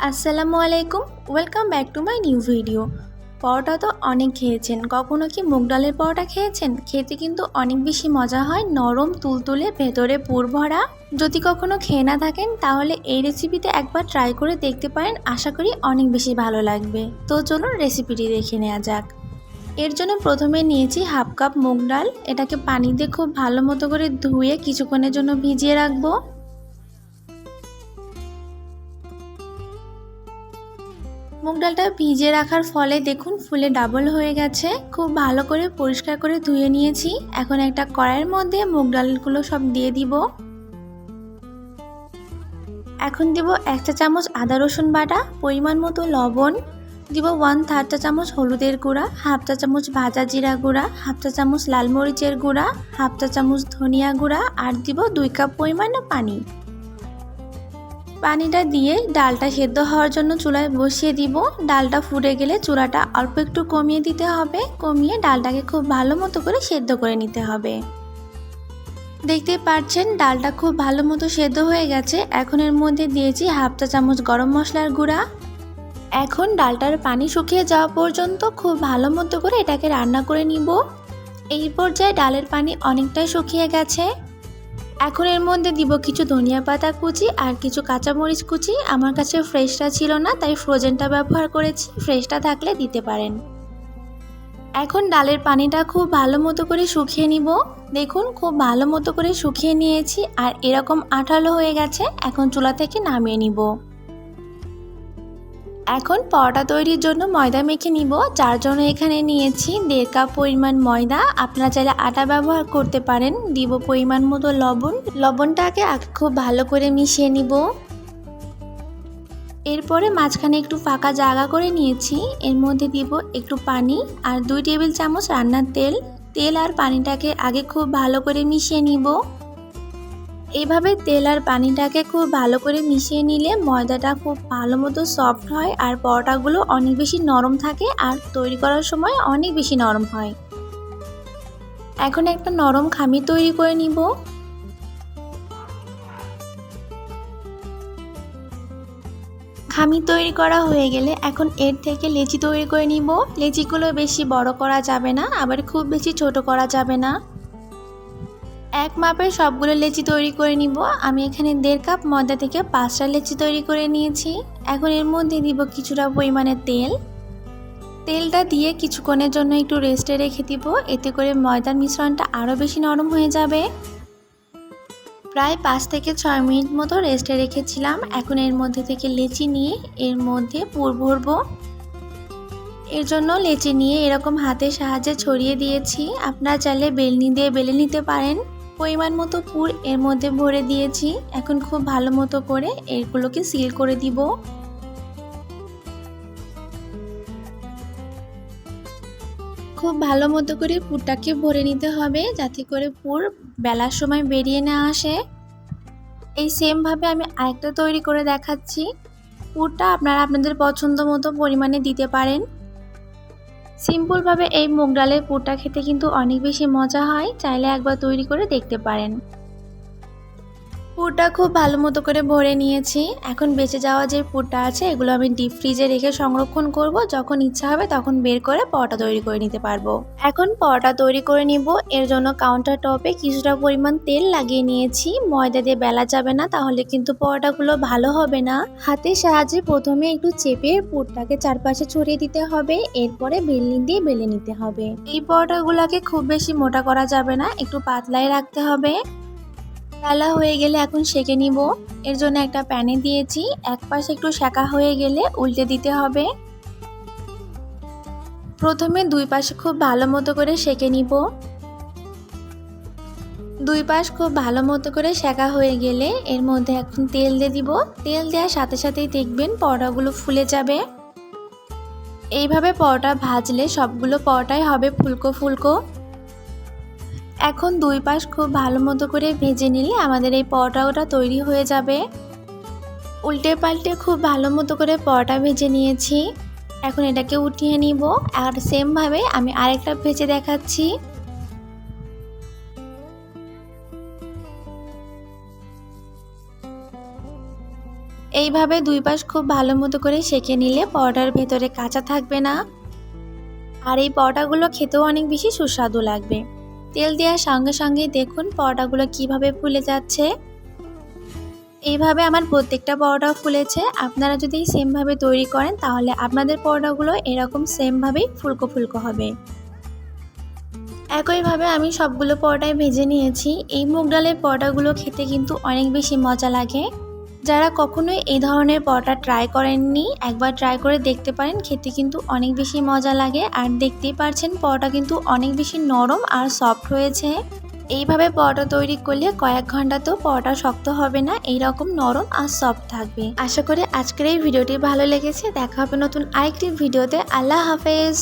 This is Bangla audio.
আসসালামু আলাইকুম, welcome back to my new video. Paratha তো অনেক খেয়েছেন, কখনো কি মুগ ডালের পরোটা খেয়েছেন? খেতে কিন্তু অনেক বেশি মজা হয়, নরম তুলতুলে, ভেতরে পুর ভরা। যদি কখনো খেয়ে না থাকেন তাহলে এই রেসিপিতে একবার ট্রাই করে দেখতে পারেন, আশা করি অনেক বেশি ভালো লাগবে। তো চলুন রেসিপিটি দেখে নেওয়া যাক। এর জন্য প্রথমে নিয়েছি হাফ কাপ মুগ ডাল। এটাকে পানি দিয়ে খুব ভালো মতো করে ধুয়ে কিছুক্ষণের জন্য ভিজিয়ে রাখবো। মুগ ডালটা ভিজিয়ে রাখার ফলে দেখুন ফুলে ডাবল হয়ে গেছে। খুব ভালো করে পরিষ্কার করে ধুয়ে নিয়েছি। এখন একটা কড়াইয়ের মধ্যে মুগ ডালগুলো সব দিয়ে দিব। এখন দিব 1 চা চামচ আদা রসুন বাটা, পরিমাণ মতো লবণ, দিব 1/3 চা চামচ হলুদের গুঁড়া, হাফ চা চামচ ভাজা জিরা গুঁড়া, হাফ চা চামচ লাল মরিচের গুঁড়া, হাফ চা চামচ ধনিয়া গুঁড়া আর দিব 2 কাপ পরিমাণে পানি। পানিটা দিয়ে ডালটা সেদ্ধ হওয়ার জন্য চুলায় বসিয়ে দিব। ডালটা ফুটে গেলে চুলাটা অল্প একটু কমিয়ে দিতে হবে। কমিয়ে ডালটাকে খুব ভালো মতো করে সেদ্ধ করে নিতে হবে। দেখতে পাচ্ছেন ডালটা খুব ভালো মতো সেদ্ধ হয়ে গেছে। এখন এর মধ্যে দিয়েছি হাফ চা চামচ গরম মশলার গুঁড়া। এখন ডালটার পানি শুকিয়ে যাওয়া পর্যন্ত খুব ভালো মতো করে এটাকে রান্না করে নিব। এই পর্যায়ে ডালের পানি অনেকটাই শুকিয়ে গেছে। এখন এর মধ্যে দিব কিছু ধনিয়া পাতা কুচি আর কিছু কাঁচামরিচ কুচি। আমার কাছে ফ্রেশটা ছিল না, তাই ফ্রোজেনটা ব্যবহার করেছি। ফ্রেশটা থাকলে দিতে পারেন। এখন ডালের পানিটা খুব ভালো মতো করে শুকিয়ে নিব। দেখুন খুব ভালো মতো করে শুকিয়ে নিয়েছি আর এরকম আঠালো হয়ে গেছে। এখন চুলা থেকে নামিয়ে নিব। এখন পরোটা তৈরির জন্য ময়দা মেখে নিব। যার জন্য এখানে নিয়েছি 1.5 কাপ পরিমাণ ময়দা। আপনারা চাইলে আটা ব্যবহার করতে পারেন। দিব পরিমাণ মতো লবণ। লবণটাকে খুব ভালো করে মিশিয়ে নিব। এরপরে মাঝখানে একটু ফাঁকা জায়গা করে নিয়েছি। এর মধ্যে দিব একটু পানি আর 2 টেবিল চামচ রান্নার তেল। তেল আর পানিটাকে আগে খুব ভালো করে মিশিয়ে নিব। এইভাবে তেল আর পানিটাকে খুব ভালো করে মিশিয়ে নিলে ময়দাটা খুব ভালো মতো সফট হয় আর পরোটাগুলো অনেক বেশি নরম থাকে আর তৈরি করার সময় অনেক বেশি নরম হয়। এখন একটা নরম খামির তৈরি করে নিব। খামির তৈরি করা হয়ে গেলে এখন এর থেকে লেচি তৈরি করে নিব। লেচিগুলো বেশি বড় করা যাবে না, আবার খুব বেশি ছোট করা যাবে না। এক মাপের সবগুলো লেচি তৈরি করে নিব। আমি এখানে 1.5 কাপ ময়দা থেকে 5টা লেচি তৈরি করে নিয়েছি। এখন এর মধ্যে দিব কিছুটা পরিমাণে তেল। তেলটা দিয়ে কিছুক্ষণের জন্য একটু রেস্টে রেখে দিব। এতে করে ময়দার মিশ্রণটা আরও বেশি নরম হয়ে যাবে। প্রায় 5 থেকে 6 মিনিট মতো রেস্টে রেখেছিলাম। এখন এর মধ্যে থেকে লেচি নিয়ে এর মধ্যে পুর ভরবো। এর জন্য লেচি নিয়ে এরকম হাতের সাহায্যে ছড়িয়ে দিয়েছি। আপনারা চাইলে বেলনি দিয়ে বেলে নিতে পারেন। পরিমাণ মতো পুর এর মধ্যে ভরে দিয়েছি। এখন খুব ভালো মতো করে এগুলোকে সিল করে দিব। খুব ভালো মতো করে পুরটাকে ভরে নিতে হবে, যাতে করে পুর বেলার সময় বেরিয়ে না আসে। এই সেমভাবে আমি আরেকটা তৈরি করে দেখাচ্ছি। পুরটা আপনারা আপনাদের পছন্দ মতো পরিমাণে দিতে পারেন। সিম্পলভাবে এই মুগ ডালের পুরটা খেতে কিন্তু অনেক বেশি মজা হয়। চাইলে একবার তৈরি করে দেখতে পারেন। পুরটা খুব ভালো মতো করে ভরে নিয়েছি। এখন বেঁচে যাওয়া যে পুরটা আছে এগুলো আমি ডিপ ফ্রিজে রেখে সংরক্ষণ করব। যখন ইচ্ছা হবে তখন বের করে পরোটা তৈরি করে নিতে পারবো। এখন পরোটা তৈরি করে নিব। এর জন্য কাউন্টার টপে কিছুটা পরিমাণ তেল লাগিয়ে নিয়েছি। ময়দা দিয়ে বেলা যাবে না, তাহলে কিন্তু পরোটাগুলো ভালো হবে না। হাতের সাহায্যে প্রথমে একটু চেপে পুরটাকে চারপাশে ছড়িয়ে দিতে হবে। এরপরে বেলনি দিয়ে বেলে নিতে হবে। এই পরোটাগুলোকে খুব বেশি মোটা করা যাবে না, একটু পাতলাই রাখতে হবে। বেলা হয়ে গেলে এখন সেঁকে নিব। এর জন্য একটা প্যানে দিয়েছি। এক পাশে একটু সেঁকা হয়ে গেলে উল্টে দিতে হবে। প্রথমে 2 পাশে খুব ভালো মতো করে সেঁকে নিব। 2 পাশ খুব ভালো মতো করে সেঁকা হয়ে গেলে এর মধ্যে এখন তেল দিয়ে দিব। তেল দেওয়ার সাথে সাথেই দেখবেন পরোটাগুলো ফুলে যাবে। এইভাবে পরোটা ভাজলে সবগুলো পরোটাই হবে ফুলকো ফুলকো। এখন 2 পাশ খুব ভালো মতো করে ভেজে নিলে আমাদের এই পরোটাটা তৈরি হয়ে যাবে। উল্টে পাল্টে খুব ভালো মতো করে পরোটা ভেজে নিয়েছি। এখন এটাকে উঠিয়ে নিব। আর সেমভাবে আমি আরেকটা ভেজে দেখাচ্ছি। এইভাবে দুই পাশ খুব ভালো মতো করে সেঁকে নিলে পরোটার ভেতরে কাঁচা থাকবে না, আর এই পরোটাগুলো খেতেও অনেক বেশি সুস্বাদু লাগবে। তেল দেওয়ার সঙ্গে সঙ্গেই দেখুন পরোটাগুলো কিভাবে ফুলে যাচ্ছে। এইভাবে আমার প্রত্যেকটা পরোটা ফুলেছে। আপনারা যদি সেমভাবে তৈরি করেন তাহলে আপনাদের পরোটাগুলো এরকম সেমভাবেই ফুলকো ফুলকো হবে। একইভাবে আমি সবগুলো পরোটাই ভেজে নিয়েছি। এই মুগ ডালের পরোটাগুলো খেতে কিন্তু অনেক বেশি মজা লাগে। যারা কখনোই এই ধরনের পরোটা ট্রাই করেননি, একবার ট্রাই করে দেখতে পারেন, খেতে কিন্তু অনেক বেশি মজা লাগে। আর দেখতেই পারছেন পরোটা কিন্তু অনেক বেশি নরম আর সফট হয়েছে। এইভাবে পরোটা তৈরি করলে কয়েক ঘন্টাতেও পরোটা শক্ত হবে না, এইরকম নরম আর সফট থাকবে। আশা করি আজকের এই ভিডিওটি ভালো লেগেছে। দেখা হবে নতুন আরেকটি ভিডিওতে। আল্লাহ হাফেজ।